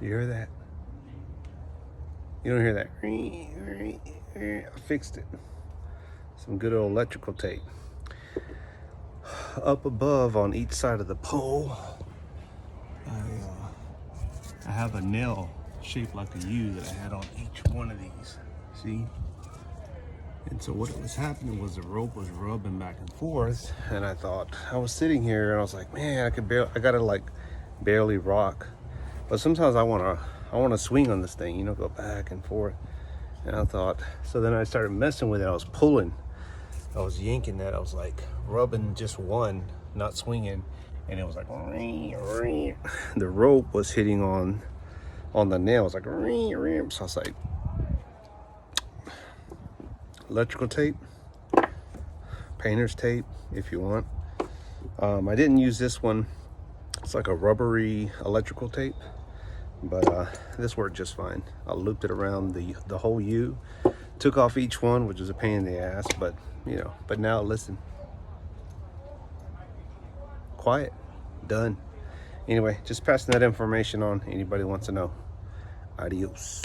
You hear that? You don't hear that? I fixed it. Some good old electrical tape. Up above on each side of the pole, I have a nail shaped like a U that I had on each one of these. See? And so what was happening was the rope was rubbing back and forth, and I thought, I was sitting here and I was like, man, I gotta like barely rock. But sometimes I wanna swing on this thing, you know, go back and forth. And I thought, so then I started messing with it. I was pulling, I was yanking that. I was like rubbing just one, not swinging, and it was like the rope was hitting on the nail. It was like so I was like, electrical tape, painter's tape if you want. I didn't use this one. It's like a rubbery electrical tape, but this worked just fine. I looped it around the whole U, took off each one, which was a pain in the ass, but you know, but now listen. Quiet, done. Anyway, just passing that information on. Anybody wants to know. Adios.